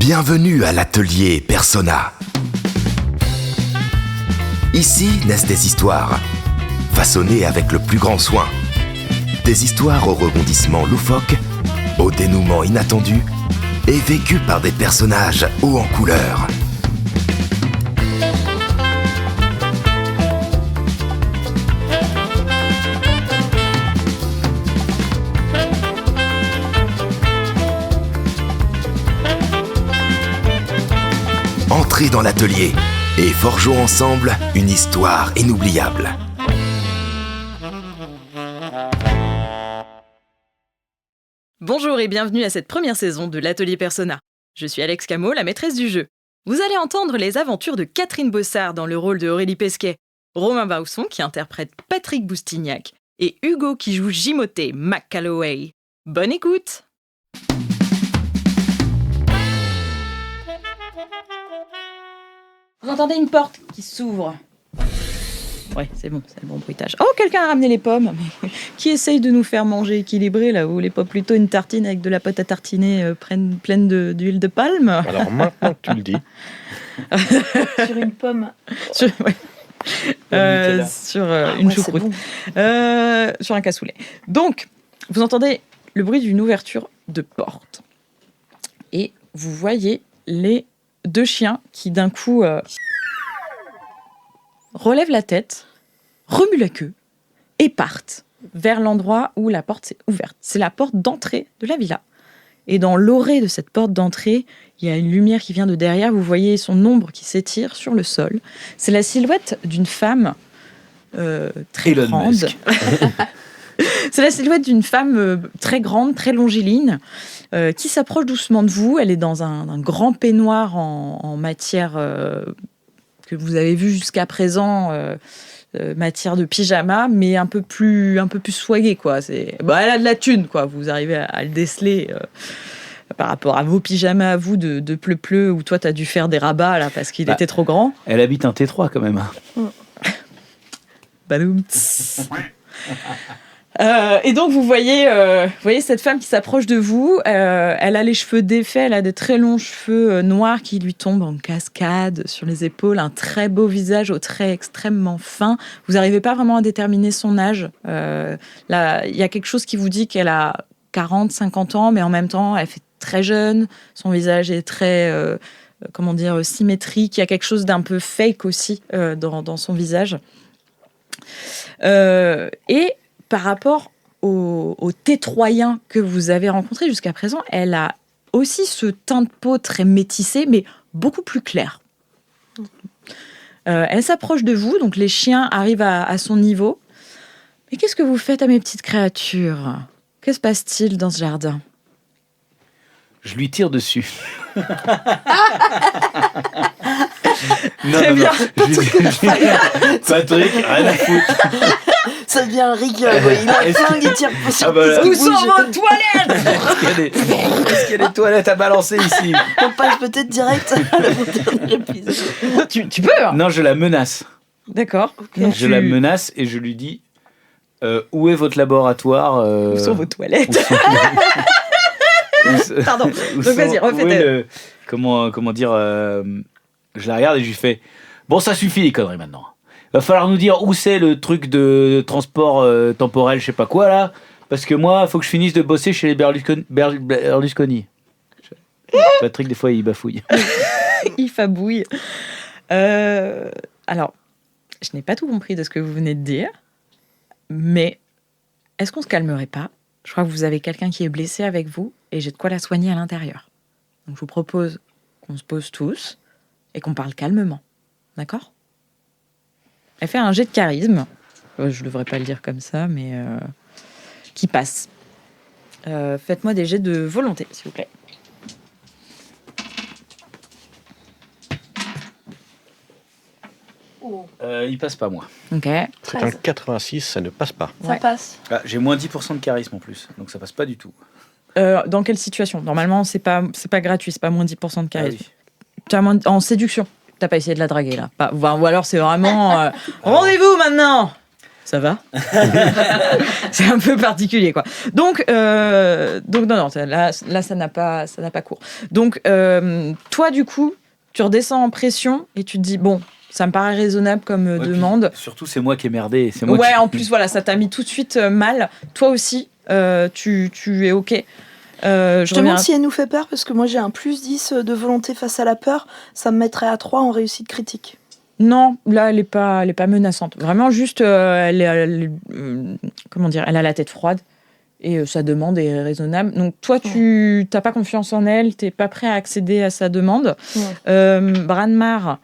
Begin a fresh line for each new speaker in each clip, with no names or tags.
Bienvenue à l'atelier Persona. Ici naissent des histoires, façonnées avec le plus grand soin. Des histoires aux rebondissements loufoques, au dénouement inattendu et vécues par des personnages hauts en couleur. Entrez dans l'atelier et forgeons ensemble une histoire inoubliable.
Bonjour et bienvenue à cette première saison de l'Atelier Persona. Je suis Alex Camo, la maîtresse du jeu. Vous allez entendre les aventures de Catherine Bossard dans le rôle de Aurélie Pesquet, Romain Bausson qui interprète Patrick Boustignac et Hugo qui joue Jimothée McCalloway. Bonne écoute! Vous entendez une porte qui s'ouvre. Ouais, c'est bon, c'est le bon bruitage. Oh, quelqu'un a ramené les pommes. Mais qui essaye de nous faire manger équilibré, là? Vous voulez pas plutôt une tartine avec de la pâte à tartiner pleine d'huile de palme?
Alors maintenant que tu le dis.
Sur une pomme.
Sur une choucroute. Bon. Sur un cassoulet. Donc, vous entendez le bruit d'une ouverture de porte. Et vous voyez les deux chiens qui, d'un coup, relèvent la tête, remuent la queue et partent vers l'endroit où la porte s'est ouverte. C'est la porte d'entrée de la villa. Et dans l'orée de cette porte d'entrée, il y a une lumière qui vient de derrière. Vous voyez son ombre qui s'étire sur le sol. C'est la silhouette d'une femme très
Elon
grande.
Musk.
C'est la silhouette d'une femme très grande, très longiligne, qui s'approche doucement de vous. Elle est dans un grand peignoir en matière que vous avez vu jusqu'à présent, matière de pyjama, mais un peu plus swaguée, quoi. Elle a de la thune, quoi. Vous arrivez à le déceler par rapport à vos pyjamas à vous de pleu-pleu, où toi, t'as dû faire des rabats, là, parce qu'il était trop grand.
Elle habite un T3, quand même.
Badoum. Et donc vous voyez cette femme qui s'approche de vous. Elle a les cheveux défaits, elle a de très longs cheveux noirs qui lui tombent en cascade sur les épaules, un très beau visage aux traits extrêmement fins. Vous n'arrivez pas vraiment à déterminer son âge. Là, il y a quelque chose qui vous dit qu'elle a 40, 50 ans, mais en même temps, elle fait très jeune. Son visage est très, symétrique. Il y a quelque chose d'un peu fake aussi dans son visage. Et par rapport aux Tétroyens que vous avez rencontrés jusqu'à présent, elle a aussi ce teint de peau très métissé, mais beaucoup plus clair. Elle s'approche de vous, donc les chiens arrivent à son niveau. Mais qu'est-ce que vous faites à mes petites créatures? Que se passe-t-il dans ce jardin?
Je lui tire dessus.
Très bien.
Patrick, rien à foutre.
Ça devient un rigueur. Il a un flingue, il tire sur
Où sont vos toilettes?
Est-ce qu'il y a des toilettes à balancer ici?
On passe peut-être direct à la dernière épisode.
Tu peux, hein?
Non, je la menace.
D'accord.
Okay.
Je la menace et je lui dis où est votre laboratoire?
Où sont vos toilettes? Pardon. Donc vas-y, refais-le.
Comment dire je la regarde et je lui fais bon, ça suffit les conneries maintenant. Va falloir nous dire où c'est le truc de transport temporel, je sais pas quoi là, parce que moi, il faut que je finisse de bosser chez les Berlusconi. Patrick, des fois, il bafouille.
Il fabouille. Alors, je n'ai pas tout compris de ce que vous venez de dire, mais est-ce qu'on se calmerait pas? Je crois que vous avez quelqu'un qui est blessé avec vous et j'ai de quoi la soigner à l'intérieur. Donc, je vous propose qu'on se pose tous et qu'on parle calmement. D'accord? Elle fait un jet de charisme. Je ne devrais pas le dire comme ça, mais qui passe. Faites-moi des jets de volonté, s'il vous plaît.
Il passe pas, moi.
Ok.
C'est un 86, ça ne passe pas.
Ça passe.
Ah, j'ai moins 10% de charisme en plus, donc ça passe pas du tout.
Dans quelle situation? Normalement, c'est pas gratuit, c'est pas moins 10% de charisme.
Ah oui.
Tu as en séduction. T'as pas essayé de la draguer, là. Ou alors c'est vraiment... rendez-vous, maintenant! Ça va. C'est un peu particulier, quoi. Donc non, là, ça n'a pas cours. Donc, toi, du coup, tu redescends en pression et tu te dis, bon, ça me paraît raisonnable comme demande.
Surtout, c'est moi qui ai merdé. C'est moi
En plus, voilà, ça t'a mis tout de suite mal. Toi aussi, tu es OK.
Je te demande si elle nous fait peur, parce que moi j'ai un plus 10 de volonté face à la peur, ça me mettrait à 3 en réussite critique.
Non, là, elle est pas menaçante. Vraiment, juste, elle a la tête froide et sa demande est raisonnable. Donc, toi, tu n'as pas confiance en elle, tu n'es pas prêt à accéder à sa demande. Branmar,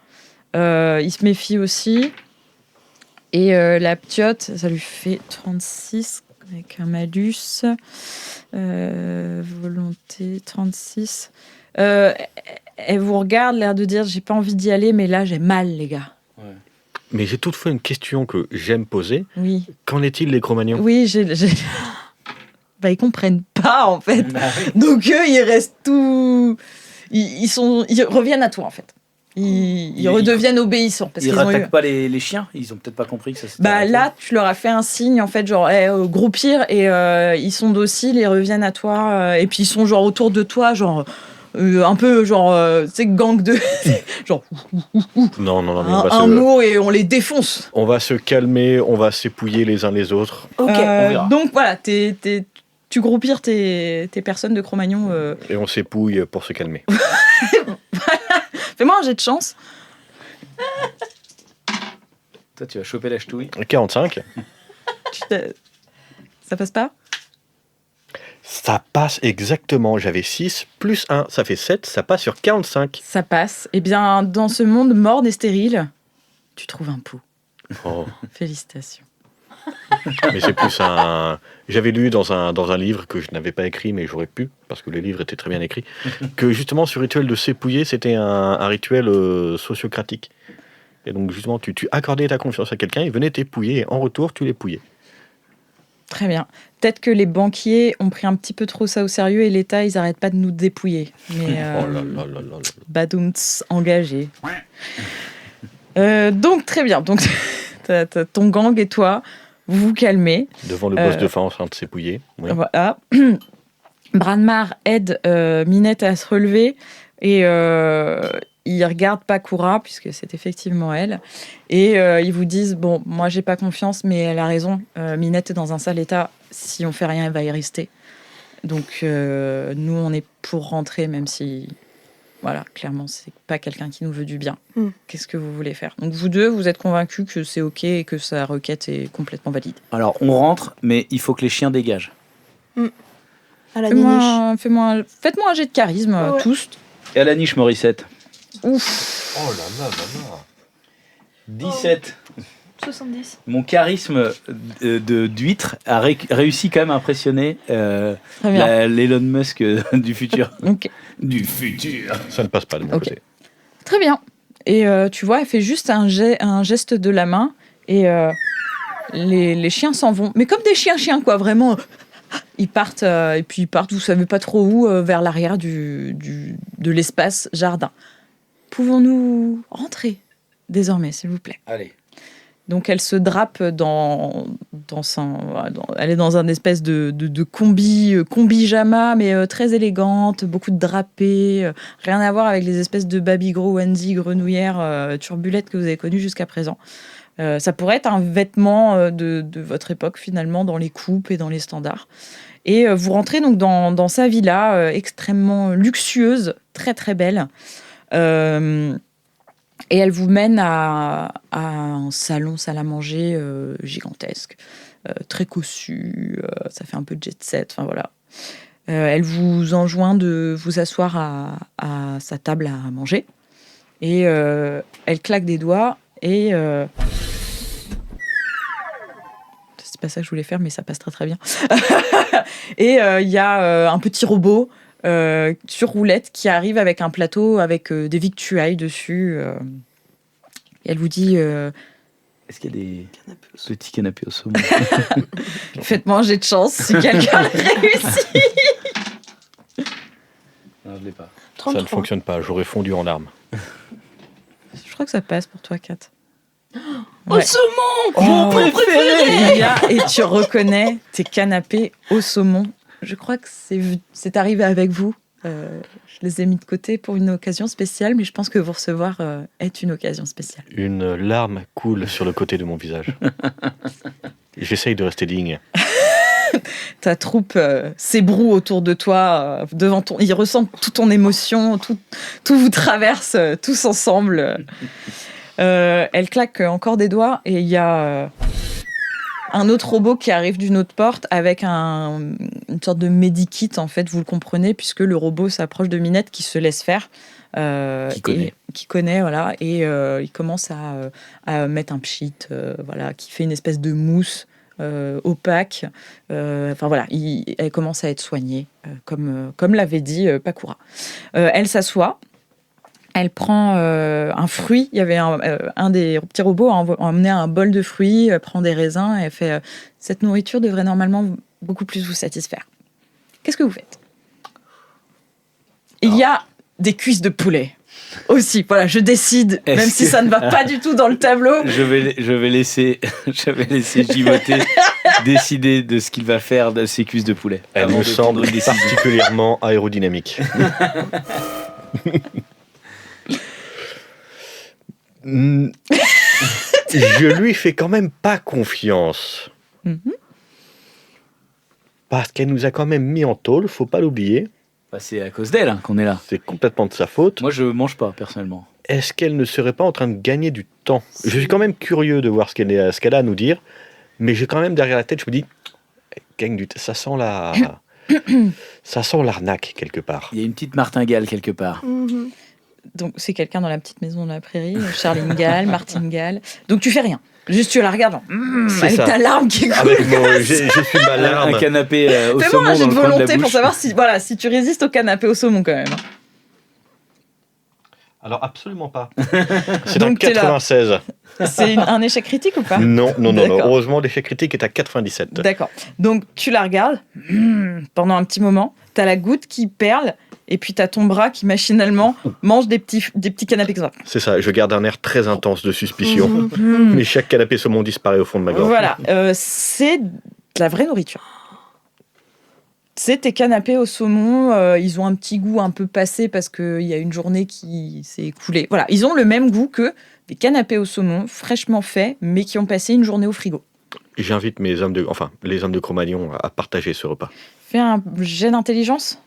il se méfie aussi. Et la ptiote, ça lui fait 36 avec un malus. Volonté 36. Elle vous regarde, l'air de dire j'ai pas envie d'y aller, mais là j'ai mal, les gars.
Mais j'ai toutefois une question que j'aime poser.
Oui.
Qu'en est-il des Cro-Magnons ?
Oui, ils comprennent pas en fait. Donc eux, ils restent tout. Ils reviennent à toi en fait. Ils redeviennent obéissants. Parce
ils
qu'ils
rattaquent pas les chiens. Ils ont peut-être pas compris que ça s'était arrêté.
Là, tu leur as fait un signe, en fait, genre, groupir, et ils sont dociles, ils reviennent à toi, et puis ils sont genre autour de toi, genre, un peu, genre, tu sais, gang de. genre.
Non, mais
un mot, et on les défonce.
On va se calmer, on va s'épouiller les uns les autres.
Ok, donc voilà, tu groupires tes personnes de Cro-Magnon.
Et on s'épouille pour se calmer.
Fais-moi un jet de chance.
Toi, tu vas choper la ch'touille.
45.
Ça passe pas ?
Ça passe exactement. J'avais 6 plus 1, ça fait 7. Ça passe sur 45.
Ça passe. Eh bien, dans ce monde morne et stérile, tu trouves un pot.
Oh.
Félicitations.
Mais c'est plus un... J'avais lu dans un livre que je n'avais pas écrit, mais j'aurais pu, parce que les livres étaient très bien écrits, que justement ce rituel de s'épouiller, c'était un rituel sociocratique. Et donc justement, tu accordais ta confiance à quelqu'un, il venait t'épouiller, et en retour, tu l'épouillais.
Très bien. Peut-être que les banquiers ont pris un petit peu trop ça au sérieux et l'État, ils n'arrêtent pas de nous dépouiller. Mais
Oh là là là là.
Badoumts, engagé. Donc, très bien. Donc, t'as ton gang et toi, vous vous calmez.
Devant le boss de fin en train de s'épouiller. Oui.
Voilà. Branmar aide Minette à se relever et il regarde Pakura, puisque c'est effectivement elle, et ils vous disent, bon, moi j'ai pas confiance, mais elle a raison, Minette est dans un sale état, si on fait rien, elle va y rester. Donc nous, on est pour rentrer, même si, voilà, clairement, c'est pas quelqu'un qui nous veut du bien. Qu'est-ce que vous voulez faire ? Donc vous deux, vous êtes convaincus que c'est ok et que sa requête est complètement valide.
Alors, on rentre, mais il faut que les chiens dégagent.
À la niche.
Faites-moi un jet de charisme, tous.
Et à la niche, Morissette.
Ouf.
Oh là là là là.
17.
70.
Mon charisme d'huître a réussi quand même à impressionner l'Elon Musk du futur.
Ok.
Du futur.
Ça ne passe pas de mon côté.
Très bien. Et tu vois, elle fait juste un geste de la main et les chiens s'en vont. Mais comme des chiens, quoi, vraiment. Ils partent, et puis ils partent, vous savez pas trop où, vers l'arrière de l'espace jardin. Pouvons-nous rentrer désormais, s'il vous plaît ?
Allez.
Donc elle se drape elle est dans un espèce de combi-jama, mais très élégante, beaucoup de drapés, rien à voir avec les espèces de babygros, onesie, grenouillères, turbulettes que vous avez connues jusqu'à présent. Ça pourrait être un vêtement de votre époque, finalement, dans les coupes et dans les standards. Et vous rentrez donc dans sa villa, extrêmement luxueuse, très très belle. Et elle vous mène à un salon, salle à manger gigantesque, très cossu, ça fait un peu jet set, enfin voilà. Elle vous enjoint de vous asseoir à sa table à manger. Et elle claque des doigts et... c'est pas ça que je voulais faire, mais ça passe très très bien. Et il y a un petit robot sur roulette qui arrive avec un plateau avec des victuailles dessus. Et elle vous dit...
Est-ce qu'il y a des petits canapés au saumon ?
Faites-moi un jet de chance si quelqu'un réussit.
Non, je l'ai pas.
33.
Ça ne fonctionne pas, j'aurais fondu en larmes.
Je crois que ça passe pour toi, Kat.
Au saumon,
mon
préféré.
Et tu reconnais tes canapés au saumon. Je crois que c'est arrivé avec vous. Je les ai mis de côté pour une occasion spéciale, mais je pense que vous recevoir est une occasion spéciale.
Une larme coule sur le côté de mon visage. J'essaye de rester digne.
Ta troupe s'ébroue autour de toi, devant ton. Ils ressentent toute ton émotion, tout vous traverse tous ensemble. Elle claque encore des doigts et il y a un autre robot qui arrive d'une autre porte avec une sorte de medikit, en fait, vous le comprenez, puisque le robot s'approche de Minette qui se laisse faire. Qui connaît, voilà, et il commence à mettre un pchit, voilà, qui fait une espèce de mousse opaque. Enfin voilà, elle commence à être soignée, comme l'avait dit Pakura. Elle s'assoit. Elle prend un fruit. Il y avait un des petits robots a emmené un bol de fruits, elle prend des raisins et elle fait cette nourriture devrait normalement beaucoup plus vous satisfaire. Qu'est-ce que vous faites ? Il y a des cuisses de poulet aussi. Voilà, je décide, même si ça ne va pas du tout dans le tableau.
Je vais laisser Givoté décider de ce qu'il va faire de ces cuisses de poulet.
Elle me semble particulièrement aérodynamique. Je lui fais quand même pas confiance. Parce qu'elle nous a quand même mis en tôle, faut pas l'oublier.
Bah, c'est à cause d'elle qu'on est là.
C'est complètement de sa faute.
Moi, je mange pas, personnellement.
Est-ce qu'elle ne serait pas en train de gagner du temps ? Je suis quand même curieux de voir ce qu'elle a à nous dire, mais j'ai quand même derrière la tête, je me dis, elle gagne du temps. Ça sent l'arnaque quelque part.
Il y a une petite martingale quelque part.
Donc, c'est quelqu'un dans la petite maison de la prairie, Charline Gall, Martine Gall. Donc, tu fais rien. Juste, tu la regardes avec ta larme qui coule.
Je suis ma larme.
Un canapé au
Fais-moi
saumon
un jet
dans
de
le coin de la
volonté pour
bouche.
savoir si tu résistes au canapé au saumon quand même.
Alors, absolument pas. C'est
Donc,
un
t'es là.
96.
C'est un échec critique ou pas ?
Non.
D'accord.
Heureusement, l'échec critique est à 97.
D'accord. Donc, tu la regardes pendant un petit moment. T'as la goutte qui perle. Et puis, t'as ton bras qui, machinalement, mange des petits canapés comme ça.
C'est ça, je garde un air très intense de suspicion. Mais chaque canapé saumon disparaît au fond de ma gorge.
Voilà. C'est de la vraie nourriture. C'est tes canapés au saumon. Ils ont un petit goût un peu passé parce qu'il y a une journée qui s'est écoulée. Voilà. Ils ont le même goût que des canapés au saumon fraîchement faits, mais qui ont passé une journée au frigo.
J'invite les hommes de Cro-Magnon à partager ce repas.
Fais un jet d'intelligence.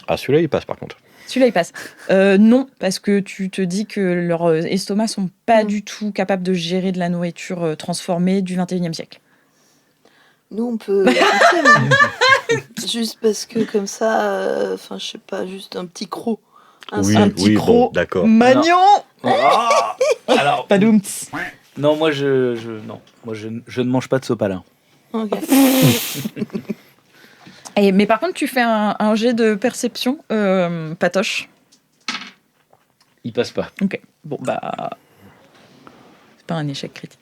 Ah, celui-là, il passe par contre.
Celui-là, il passe. Non, parce que tu te dis que leurs estomacs sont pas du tout capables de gérer de la nourriture transformée du 21e siècle.
Nous, on peut juste parce que comme ça, je sais pas, juste un petit croc. Un petit croc.
Bon, d'accord.
Magnon.
Alors,
Padoumts.
non, moi je ne mange pas de sopalin.
Ok.
Mais par contre, tu fais un jet de perception, Patoche.
Il passe pas.
Ok. Bon, c'est pas un échec critique.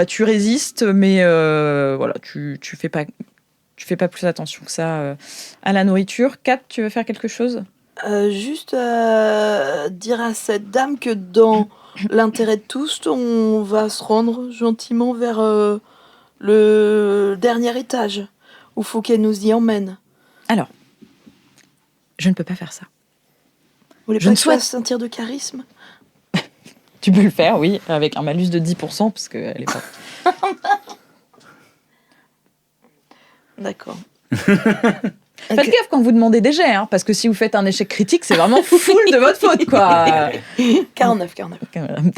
Tu résistes, mais voilà, tu fais pas plus attention que ça à la nourriture. Kat, tu veux faire quelque chose ?
Juste dire à cette dame que dans l'intérêt de tous, on va se rendre gentiment vers le dernier étage, où faut qu'elle nous y emmène.
Alors, je ne peux pas faire ça.
Vous voulez
Je
pas
ne
que je fasse un tir de charisme ?
Tu peux le faire, oui, avec un malus de 10%, parce qu'elle est pas...
D'accord.
Faites gaffe quand vous demandez des jets, parce que si vous faites un échec critique, c'est vraiment full de votre faute, quoi.
49.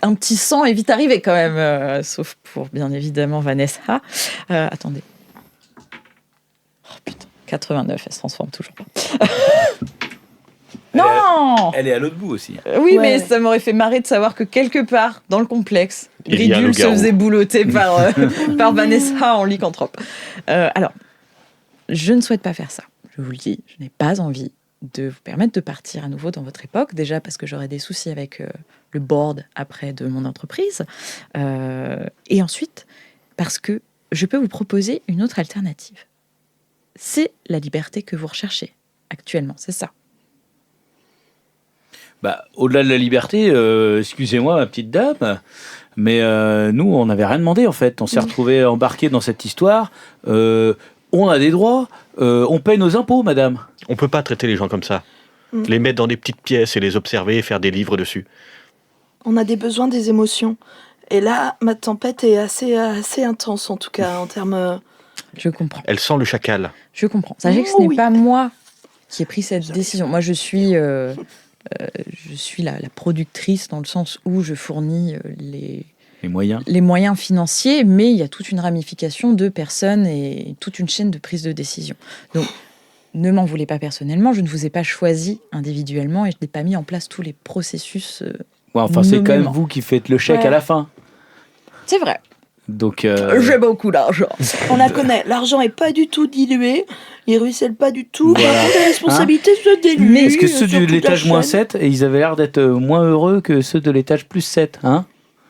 Un petit 100 est vite arrivé quand même, sauf pour, bien évidemment, Vanessa. Attendez. Oh putain, 89, elle se transforme toujours pas. Non.
Elle est à l'autre bout aussi.
Oui, mais ça m'aurait fait marrer de savoir que quelque part, dans le complexe,
Il y a un
Ridul se
loup-garou.
faisait boulotter par Vanessa en lycanthrope. Alors, je ne souhaite pas faire ça. Je vous le dis, je n'ai pas envie de vous permettre de partir à nouveau dans votre époque, déjà parce que j'aurais des soucis avec le board après de mon entreprise, et ensuite parce que je peux vous proposer une autre alternative. C'est la liberté que vous recherchez actuellement, c'est ça.
Bah, au-delà de la liberté, excusez-moi, ma petite dame, mais nous, on n'avait rien demandé en fait. On s'est retrouvés embarqués dans cette histoire. On a des droits, on paye nos impôts, madame.
On peut pas traiter les gens comme ça. Les mettre dans des petites pièces et les observer et faire des livres dessus.
On a des besoins, des émotions. Et là, ma tempête est assez intense, en tout cas, en termes...
Je comprends.
Elle sent le chacal.
Je comprends. Sachez que ce n'est
Oui.
pas moi qui ai pris cette décision. Moi, je suis la productrice dans le sens où je fournis
Les moyens.
les moyens financiers, mais il y a toute une ramification de personnes et toute une chaîne de prise de décision. Donc, ne m'en voulez pas personnellement, je ne vous ai pas choisi individuellement et je n'ai pas mis en place tous les processus.
Ouais, enfin, c'est quand même
nommément.
vous qui faites le chèque
Ouais.
à la fin.
C'est vrai.
Donc,
J'ai beaucoup d'argent.
On la connaît, l'argent est pas du tout dilué, il ruisselle pas du tout.
Voilà.
Par contre, la responsabilité se dilue.
Mais
est-ce que ceux
sur
de
toute la
l'étage moins
chaîne.
7, ils avaient l'air d'être moins heureux que ceux de l'étage plus 7, hein?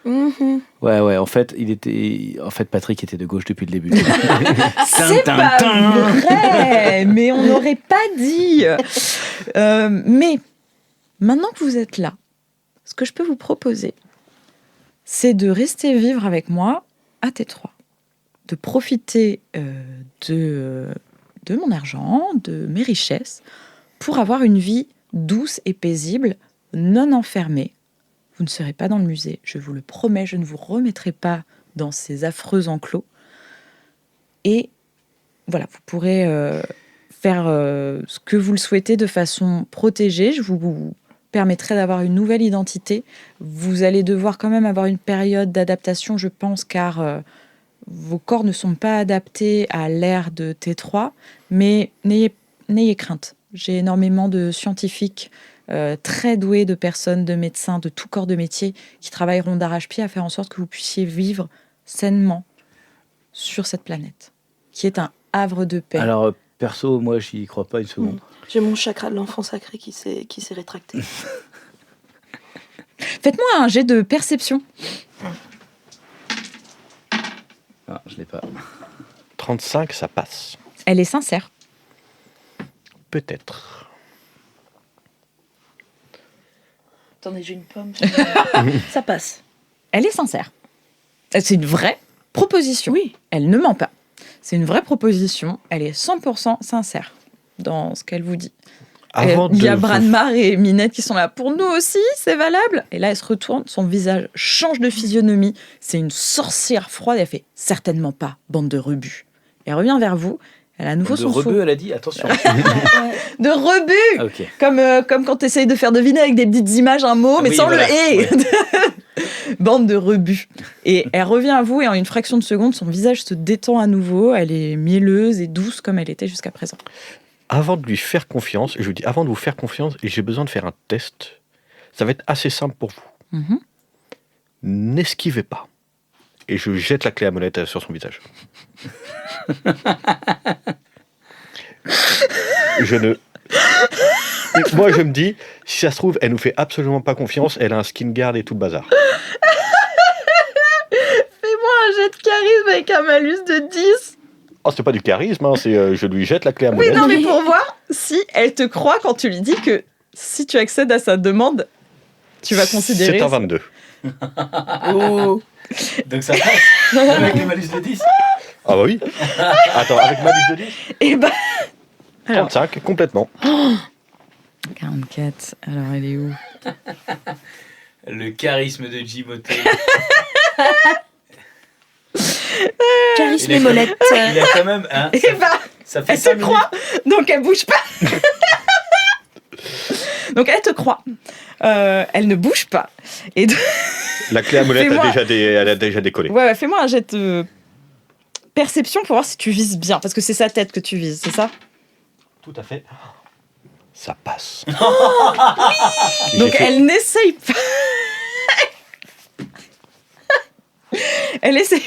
Mhm.
Ouais, en fait, Patrick était de gauche depuis le début.
C'est pas vrai, mais on n'aurait pas dit. Mais maintenant que vous êtes là, ce que je peux vous proposer, c'est de rester vivre avec moi à T3, de profiter de mon argent, de mes richesses, pour avoir une vie douce et paisible, non enfermée. Vous ne serez pas dans le musée, je vous le promets, je ne vous remettrai pas dans ces affreux enclos. Et voilà, vous pourrez faire ce que vous le souhaitez de façon protégée. Je vous permettrai d'avoir une nouvelle identité. Vous allez devoir quand même avoir une période d'adaptation, je pense, car vos corps ne sont pas adaptés à l'ère de T3, mais n'ayez crainte. J'ai énormément de scientifiques très doués, de personnes, de médecins, de tout corps de métier qui travailleront d'arrache-pied à faire en sorte que vous puissiez vivre sainement sur cette planète, qui est un havre de paix.
Alors, perso, moi, j'y crois pas une seconde.
J'ai mon chakra de l'enfant sacré qui s'est rétracté.
Faites-moi un jet de perception.
Ah, je l'ai pas.
35, ça passe.
Elle est sincère.
Peut-être.
Attendez, j'ai une pomme. Ça passe.
Elle est sincère. C'est une vraie proposition.
Oui.
Elle ne ment pas. C'est une vraie proposition. Elle est 100% sincère dans ce qu'elle vous dit. Il y a Branmar et Minette qui sont là. Pour nous aussi, c'est valable. Et là, elle se retourne, son visage change de physionomie. C'est une sorcière froide. Elle fait certainement pas, bande de rebuts. Et elle revient vers vous. Elle a à nouveau
De
son
rebeu, elle a dit, attention.
de rebuts.
Ah, ok.
Comme quand tu essayes de faire deviner avec des petites images un mot, mais
Oui,
sans
voilà.
le « et
Ouais. ».
Bande de rebuts. Et elle revient à vous et en une fraction de seconde, son visage se détend à nouveau. Elle est mielleuse et douce comme elle était jusqu'à présent.
Avant de lui faire confiance, je vous dis, avant de vous faire confiance, j'ai besoin de faire un test. Ça va être assez simple pour vous.
Mhm.
N'esquivez pas. Et je jette la clé à molette sur son visage. Je ne... Et moi, je me dis, si ça se trouve, elle nous fait absolument pas confiance, elle a un skin guard et tout le bazar.
Fais-moi un jet de charisme avec un malus de 10.
Oh, c'est pas du charisme, hein, c'est je lui jette la clé à
Oui,
molette.
non, mais pour voir si elle te croit quand tu lui dis que si tu accèdes à sa demande, tu vas considérer...
C'est un 22.
Oh.
Donc ça passe avec les malus de 10.
Ah bah oui. Attends, avec malus de 10
Et bah... Alors,
35, complètement.
44, alors elle est où?
Le charisme de Jimoto.
Charisme
Il
et
est-
molette.
Il a quand même... Hein,
Et bah,
ça fait
elle
5
te
minutes.
croit, donc elle bouge pas. Donc elle te croit. Elle ne bouge pas. Et donc-
La clé à molette
Fais-moi-
elle a déjà décollé.
ouais, fais-moi un jet de perception pour voir si tu vises bien, parce que c'est sa tête que tu vises, c'est ça?
Tout à fait. Ça passe.
Donc elle n'essaye pas. Elle essaye.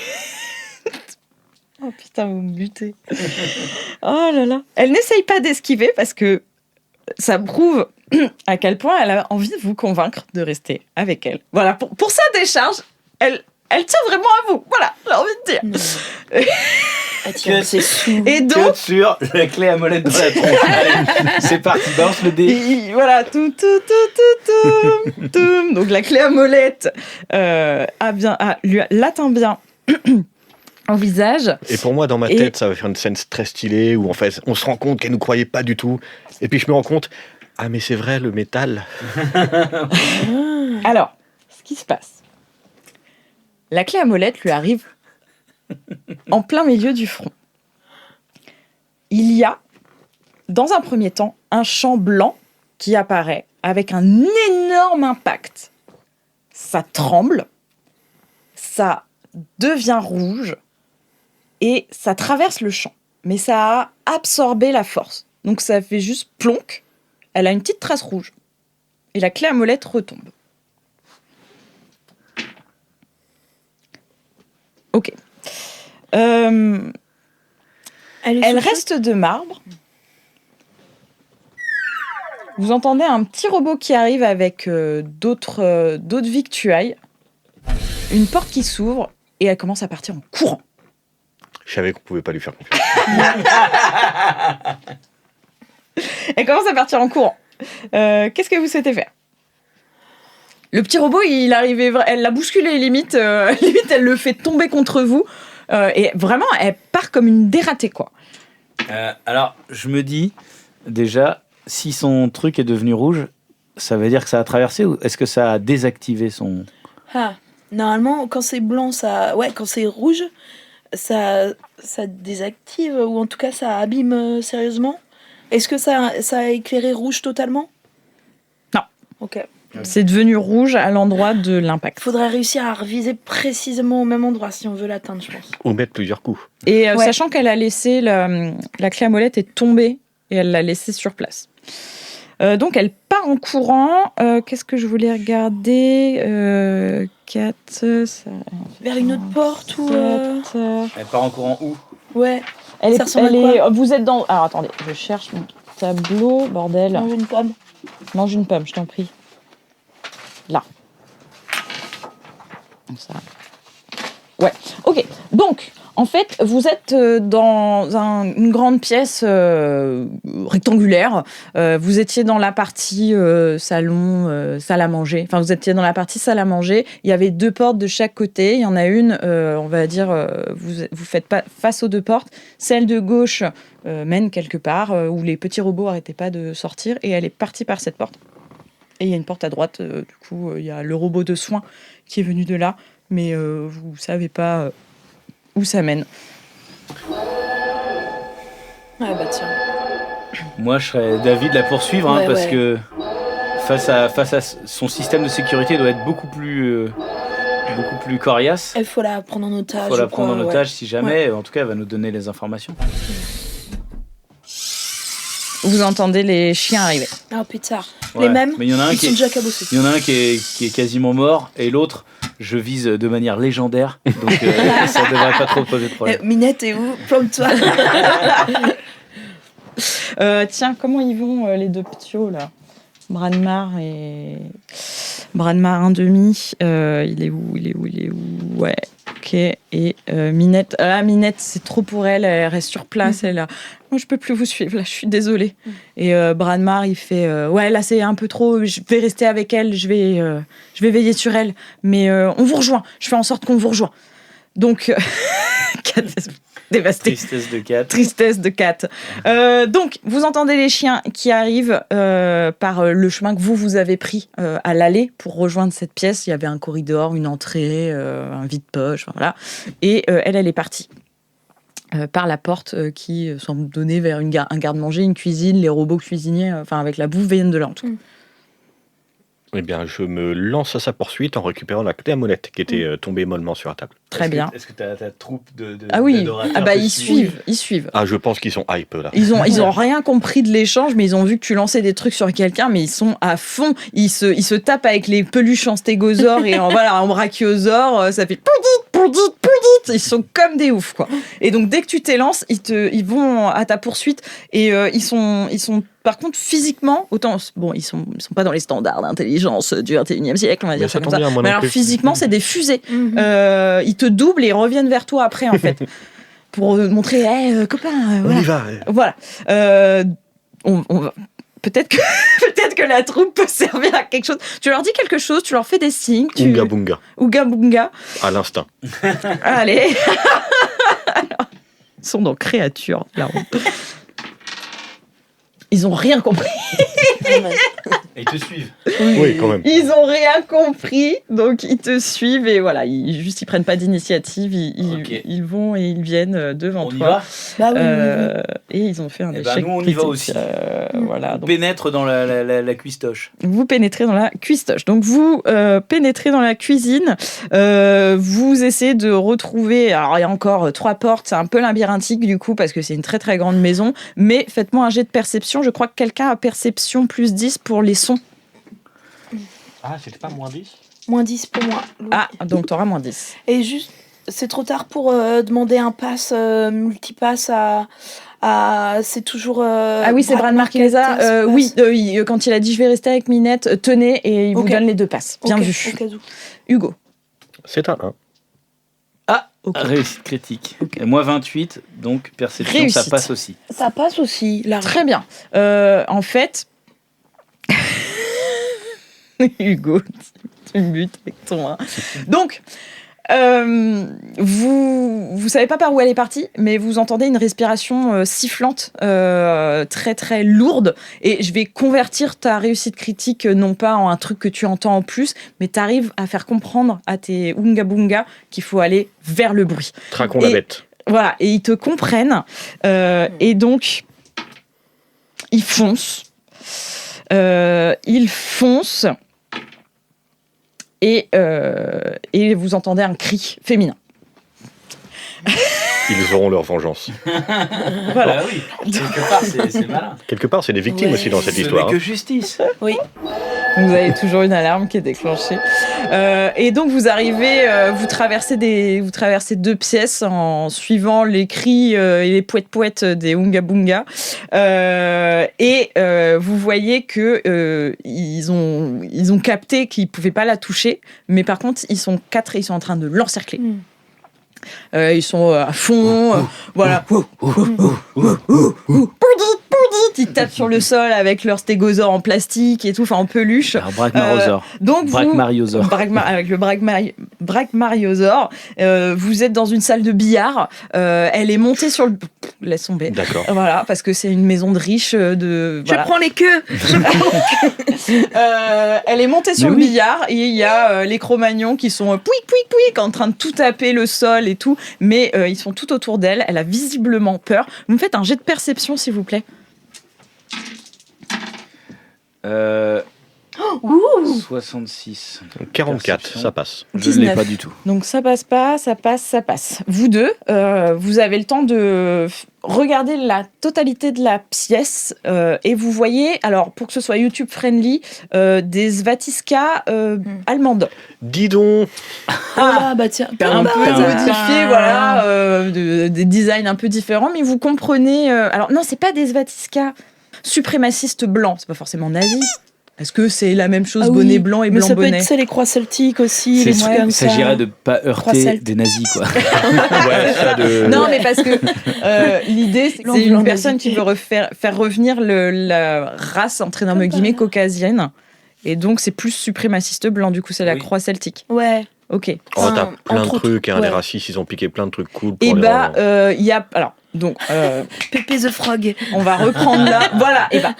Oh putain, vous me butez. Oh là là. Elle n'essaye pas d'esquiver parce que ça prouve à quel point elle a envie de vous convaincre de rester avec elle. Voilà, pour sa décharge, elle tient vraiment à vous. Voilà, j'ai envie de dire.
Ah tiens, c'est sous.
Et
Donc,
donc,
sur la clé à molette dans la tronche. Allez, c'est parti, balance le dé.
voilà, tout. Donc la clé à molette lui l'atteint bien au visage.
Et pour moi, dans ma tête, ça va faire une scène très stylée où en fait, on se rend compte qu'elle nous croyait pas du tout. Et puis je me rends compte, ah mais c'est vrai, le métal.
Alors, ce qui se passe, la clé à molette lui arrive en plein milieu du front. Il y a, dans un premier temps, un champ blanc qui apparaît avec un énorme impact. Ça tremble, ça devient rouge et ça traverse le champ. Mais ça a absorbé la force. Donc ça fait juste plonk. Elle a une petite trace rouge. Et la clé à molette retombe. Ok. Elle reste de marbre. Vous entendez un petit robot qui arrive avec d'autres victuailles. Une porte qui s'ouvre et elle commence à partir en courant.
Je savais qu'on pouvait pas lui faire confiance.
Elle commence à partir en courant. Qu'est-ce que vous souhaitez faire ? Le petit robot, il arrivait, elle l'a bousculé limite, limite elle le fait tomber contre vous. Et vraiment, elle part comme une dératée, quoi.
Alors, je me dis, déjà, si son truc est devenu rouge, ça veut dire que ça a traversé ou est-ce que ça a désactivé son...
Ah, normalement, quand c'est blanc, quand c'est rouge, ça désactive ou en tout cas ça abîme sérieusement. Est-ce que ça a éclairé rouge totalement ?
Non.
Ok.
C'est devenu rouge à l'endroit de l'impact.
Faudrait réussir à reviser précisément au même endroit si on veut l'atteindre, je pense.
Ou mettre plusieurs coups.
Et sachant qu'elle a laissé la clé à molette est tombée et elle l'a laissée sur place. Donc elle part en courant. Qu'est-ce que je voulais regarder 4 ça...
Vers une autre porte ou...
Elle part en courant où ?
Ouais.
Elle
Ça ressemble à quoi ?
vous êtes dans... Alors attendez, je cherche mon tableau, bordel.
Mange une pomme.
Mange une pomme, je t'en prie. Là. Comme ça. Ouais, ok. Donc, en fait, vous êtes dans une grande pièce rectangulaire. Vous étiez dans la partie salon, salle à manger. Enfin, vous étiez dans la partie salle à manger. Il y avait 2 portes de chaque côté. Il y en a une, on va dire, vous faites pas face aux 2 portes. Celle de gauche mène quelque part où les petits robots n'arrêtaient pas de sortir. Et elle est partie par cette porte. Et il y a une porte à droite. Du coup, il y a le robot de soins qui est venu de là. Mais vous ne savez pas où ça mène.
Ah bah tiens.
Moi, je serais d'avis de la poursuivre, hein,
Ouais,
parce
ouais.
que face à son système de sécurité doit être beaucoup plus coriace.
Il faut la prendre en otage.
Il faut la
je
prendre
crois,
en
ouais.
otage si jamais. En tout cas, elle va nous donner les informations.
Vous entendez les chiens arriver.
Ah putain.
Ouais.
Les mêmes,
Mais il y en a un
ils
qui
sont
est-
déjà cabossés.
Il y en a un qui est quasiment mort et l'autre, je vise de manière légendaire. Donc ça ne devrait pas trop poser de problème.
Minette, t'es où ? Plante-toi.
Tiens, comment ils vont les 2 ptios là ? Branmar 1,5. Il est où ? Ouais. Ok. Et Minette. Ah, Minette, c'est trop pour elle. Elle reste sur place. Elle a. Moi, je peux plus vous suivre. Là, je suis désolée. Et Branmar, il fait. Ouais, là, c'est un peu trop. Je vais rester avec elle. Je vais veiller sur elle. Mais on vous rejoint. Je fais en sorte qu'on vous rejoint. Donc, Kat est dévastée.
Tristesse de Kat.
Donc, vous entendez les chiens qui arrivent par le chemin que vous avez pris à l'aller pour rejoindre cette pièce. Il y avait un corridor, une entrée, un vide-poche, enfin, voilà. Et elle est partie par la porte qui semble donner vers un garde-manger, une cuisine, les robots cuisiniers, enfin avec la bouffe viennent de là en tout cas.
Eh bien, je me lance à sa poursuite en récupérant la clé à molette qui était tombée mollement sur la table.
Très bien.
Est-ce que ta troupe de
Ah oui,
d'adorateurs
bah
te
ils
suit
suivent.
Ah, je pense qu'ils sont hype là.
Ils ont rien compris de l'échange, mais ils ont vu que tu lançais des trucs sur quelqu'un, mais ils sont à fond. Ils se tapent avec les peluches en stégosaure et en brachiosaure. Ça fait poudit. Ils sont comme des oufs, quoi. Et donc, dès que tu t'élances, ils vont à ta poursuite et ils sont par contre, physiquement, autant, bon, ils sont pas dans les standards d'intelligence du 21e siècle, on va dire
ça
ça comme
tombe
ça.
bien, moi
Mais
non
alors,
plus.
physiquement, c'est des fusées.
Mhm.
Ils te doublent et reviennent vers toi après, en fait. pour montrer, copain,
On
voilà.
y va.
Voilà. On va... Peut-être que la troupe peut servir à quelque chose. Tu leur dis quelque chose, tu leur fais des signes.
Ounga Bunga,
Ouga Bunga.
à l'instinct.
Allez. Ils sont dans créatures, là. Ils ont rien compris.
Et ils te suivent.
Oui, quand même.
Ils ont rien compris, donc ils te suivent et voilà, ils prennent pas d'initiative,
Ok.
ils vont et ils viennent devant
On y
toi.
va.
Bah oui.
Et ils ont fait un
Eh ben,
échec.
nous, on y va
critique.
aussi.
Voilà,
On
donc
pénètre dans la cuistoche.
vous pénétrez dans la cuistoche. Donc vous pénétrez dans la cuisine. Vous essayez de retrouver. Alors il y a encore 3 portes. C'est un peu labyrinthique du coup parce que c'est une très très grande maison. Mais faites-moi un jet de perception. Je crois que quelqu'un a perception plus 10 pour les sons.
Ah, c'était pas moins 10
Moins 10 pour moi.
Ah, donc t'auras moins 10.
Et juste, c'est trop tard pour demander un pass multipass à c'est toujours.
Ah oui, c'est Brad Marqueza. Oui, quand il a dit je vais rester avec Minette, tenez et il vous
Ok.
donne les 2 passes. Bien vu.
Au cas où.
Hugo.
C'est un 1.
Ah,
Ok.
réussite critique. Et moi 28, donc perception,
Réussite.
ça passe aussi.
Ça passe aussi, là.
Très bien. En fait, Hugo, tu me butes avec ton 1. Donc, vous savez pas par où elle est partie, mais vous entendez une respiration sifflante, très très lourde. Et je vais convertir ta réussite critique non pas en un truc que tu entends en plus, mais tu arrives à faire comprendre à tes Ounga Bunga qu'il faut aller vers le bruit.
Traquons la
Et-
bête.
Voilà, et ils te comprennent. Et donc, ils foncent. Et vous entendez un cri féminin.
Ils auront leur vengeance.
Voilà.
Bah oui, quelque part, c'est malin.
Quelque part, c'est des victimes
Ouais.
aussi dans cette
Ce n'est
histoire.
que
hein.
justice.
Oui.
Donc, vous avez toujours une alarme qui est déclenchée. Et donc vous arrivez, vous traversez 2 pièces en suivant les cris et les pouettes des Ounga Bunga. Et vous voyez que ils ont capté qu'ils pouvaient pas la toucher, mais par contre ils sont 4 et ils sont en train de l'encercler. Ils sont à fond, voilà. Ils tapent sur le sol avec leur stégosaure en plastique et tout, enfin en peluche.
Alors, Brachmarosaure.
Donc
Brachmariosaure.
avec le Brachmariosaure, vous êtes dans une salle de billard. Elle est montée sur le. Laisse tomber.
D'accord.
Voilà, parce que c'est une maison de riches.
Je
Voilà.
prends les queues.
Elle est montée sur
Mais
le
oui.
billard et il y a les Cro-Magnons qui sont pouic en train de tout taper le sol et tout, mais ils sont tout autour d'elle. Elle a visiblement peur. Vous me faites un jet de perception, s'il vous plaît.
66.
44,
Perception.
ça passe.
Je ne l'ai
19.
pas du tout.
Donc ça passe pas, ça passe. Vous deux, vous avez le temps de regarder la totalité de la pièce et vous voyez, alors pour que ce soit YouTube friendly, des Svatiska allemandes.
Dis donc,
Ah, bah tiens.
Un peu
Putain.
modifiées, voilà, des designs un peu différents, mais vous comprenez. Alors non, c'est pas des Svatiska suprémacistes blancs, c'est pas forcément nazi. Est-ce que c'est la même chose,
Ah oui,
bonnet blanc et
mais
blanc
ça peut
bonnet?
être ça, les croix celtiques aussi,
C'est
les trucs comme
Il
ça.
s'agirait de ne pas
Croix
heurter
celte.
des nazis, quoi.
ouais, ça de...
Non, mais parce que l'idée, c'est que c'est une
Blanc
personne
nazi.
qui veut faire revenir la race, entre énormes guillemets, caucasienne. Et donc, c'est plus suprémaciste blanc, du coup, c'est la
Oui.
croix celtique.
Ouais.
Ok.
Oh, t'as plein de
Entre autres,
trucs, hein, les
ouais.
racistes, ils ont piqué plein de trucs cool pour
Et
les
bah,
rendre-
il y a. Alors, donc,
Pépé the Frog.
on va reprendre là. Voilà, et bah.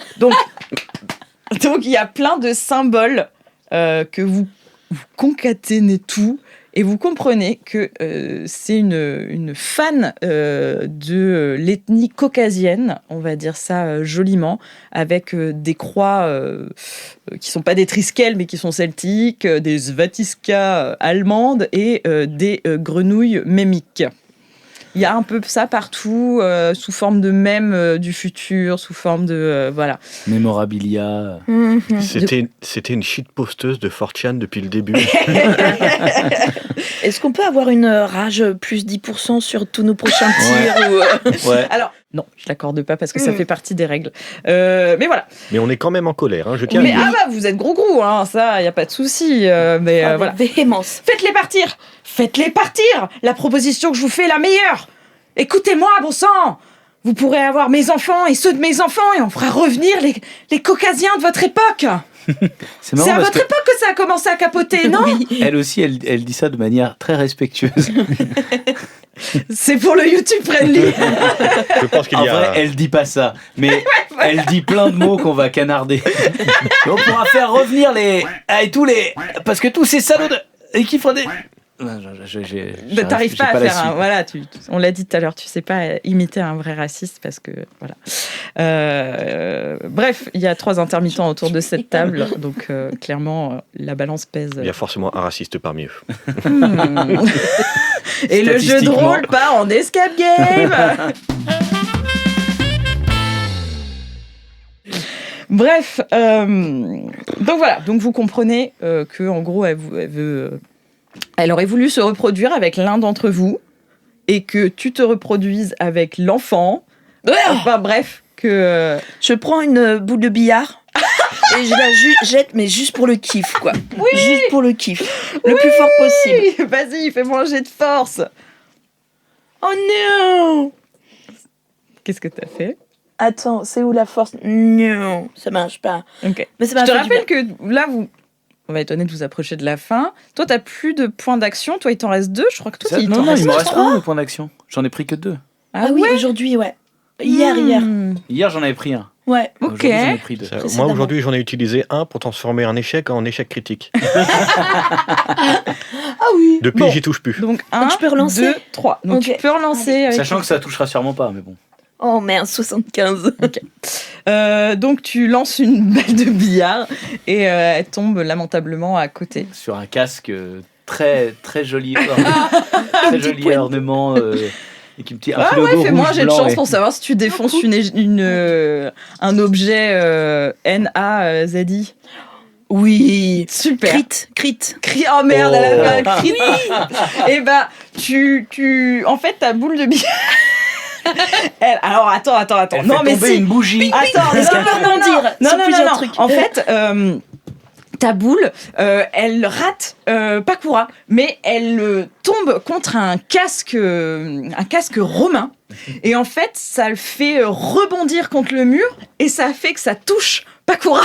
Donc, il y a plein de symboles que vous concaténez tout. Et vous comprenez que c'est une fan de l'ethnie caucasienne, on va dire ça joliment, avec des croix qui sont pas des triskel, mais qui sont celtiques, des svatiska allemandes et des grenouilles mémiques. Il y a un peu ça partout, sous forme de mème du futur, sous forme de... voilà.
Mémorabilia.
C'était une shitposteuse de 4chan depuis le début.
Est-ce qu'on peut avoir une rage plus 10% sur tous nos prochains tirs ou,
Ouais.
Alors, non, je l'accorde pas parce que ça fait partie des règles. Mais voilà.
Mais on est quand même en colère, hein, je tiens
Mais,
à le dire.
ah bah, vous êtes gros, hein, ça, il n'y a pas de souci. Mais voilà.
Véhémence.
Faites-les partir. La proposition que je vous fais est la meilleure. Écoutez-moi, bon sang! Vous pourrez avoir mes enfants et ceux de mes enfants et on fera revenir les caucasiens de votre époque.
C'est marrant
C'est à
parce
votre époque que ça a commencé à capoter, non?
elle aussi, elle dit ça de manière très respectueuse.
C'est pour le YouTube friendly.
Je pense qu'il
En
y a.
vrai, elle dit pas ça, mais elle dit plein de mots qu'on va canarder. On pourra faire revenir tous les... Parce que tous ces salauds de... Et qui font des...
T'arrives pas à faire voilà, on l'a dit tout à l'heure, tu sais pas imiter un vrai raciste parce que voilà. Bref, il y a 3 intermittents autour de cette table, donc clairement la balance pèse.
Il y a forcément un raciste parmi eux.
Et le jeu de rôle part en escape game. Bref, donc voilà, donc vous comprenez que en gros elle aurait voulu se reproduire avec l'un d'entre vous et que tu te reproduises avec l'enfant. Enfin bref, que...
Je prends une boule de billard et je la jette, mais juste pour le kiff, quoi.
Oui.
Juste pour le kiff. Le plus fort possible.
Vas-y, fais-moi un jet de force.
Oh non!
Qu'est-ce que t'as fait?
Attends, c'est où la force? Non, ça marche pas.
Ok.
Mais ça
Je te
m'a fait du
rappelle que là, on va étonner de vous approcher de la fin. Toi, t'as plus de points d'action. Toi, il t'en reste 2. Je crois que toi, il t'en
Non,
reste
il me reste
3.
un de point d'action. J'en ai pris que 2.
Ah oui,
ouais.
aujourd'hui, ouais. Hier.
Hier, j'en avais pris un.
Ouais.
Ok.
Aujourd'hui, j'en ai pris 2.
Moi,
Précédemment.
aujourd'hui, j'en ai utilisé un pour transformer un échec en échec critique.
Ah oui.
Depuis,
Bon.
j'y touche plus.
Donc 1,
tu peux relancer
2, 3. Donc
Ok.
tu peux relancer. Avec
Sachant que ça touchera sûrement pas, mais bon.
Oh merde, 75.
donc tu lances une balle de billard et elle tombe lamentablement à côté.
Sur un casque très, très joli, très joli
point.
ornement. Et qui me dit un
Ah
petit logo
ouais, fais-moi un
rouge,
jet de
blanc
chance
et-
pour savoir si tu défonces un objet NAZI.
Oui.
Super.
Crit.
Oh merde,
Oh.
elle a fait un cri. Et bah, en fait, ta boule de billard. Alors, attends.
Elle
Non,
fait
mais
tomber
si.
une bougie.
Attends,
Est-ce qu'on peut rebondir
non,
sur
non,
plusieurs
non.
trucs?
En fait, ta boule, elle rate Pakura, mais elle tombe contre un casque romain. Et en fait, ça le fait rebondir contre le mur et ça fait que ça touche Pakura.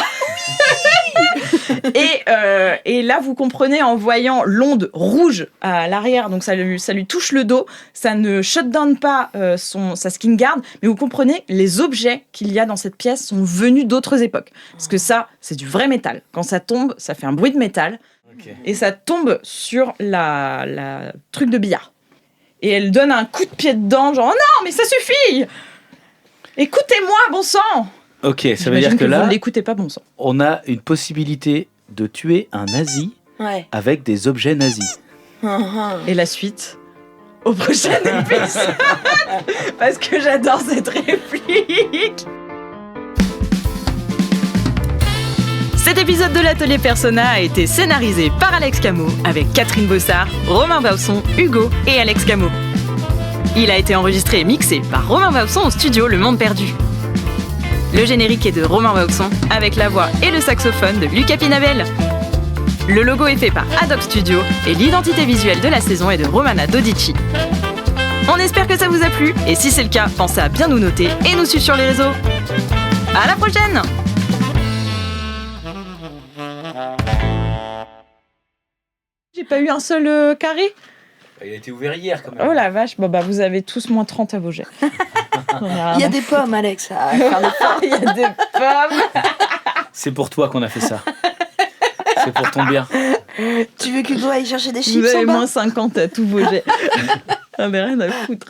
Et là, vous comprenez en voyant l'onde rouge à l'arrière, donc ça lui touche le dos, ça ne shutdown pas sa skin guard, mais vous comprenez, les objets qu'il y a dans cette pièce sont venus d'autres époques. Parce que ça, c'est du vrai métal. Quand ça tombe, ça fait un bruit de métal et ça tombe sur la truc de billard. Et elle donne un coup de pied dedans, genre « Oh non, mais ça suffit! Écoutez-moi, bon sang !»
Ok, ça veut
J'imagine
dire que
vous
là,
ne l'écoutez pas, bon sang.
on a une possibilité de tuer un nazi
Ouais.
avec des objets nazis.
Et la suite au prochain épisode. Parce que j'adore cette réplique. Cet épisode de l'Atelier Persona a été scénarisé par Alex Camo avec Catherine Bossard, Romain Bausson, Hugo et Alex Camo. Il a été enregistré et mixé par Romain Bausson au studio Le Monde Perdu. Le générique est de Romain Bausson avec la voix et le saxophone de Lucas Pinabel. Le logo est fait par Adobe Studio et l'identité visuelle de la saison est de Romana Dodici. On espère que ça vous a plu et si c'est le cas, pensez à bien nous noter et nous suivre sur les réseaux. À la prochaine! J'ai pas eu un seul carré.
Il a été ouvert hier quand même.
Oh la vache, bon bah vous avez tous moins 30 à vos jets.
Il y a des pommes, Alex. À faire des-
Il y a des pommes.
C'est pour toi qu'on a fait ça. C'est pour ton bien.
Tu veux qu'Hugo aille chercher des
Vous
chips en
avez
bas?
moins 50 à tous vos jets. Ah mais rien à foutre.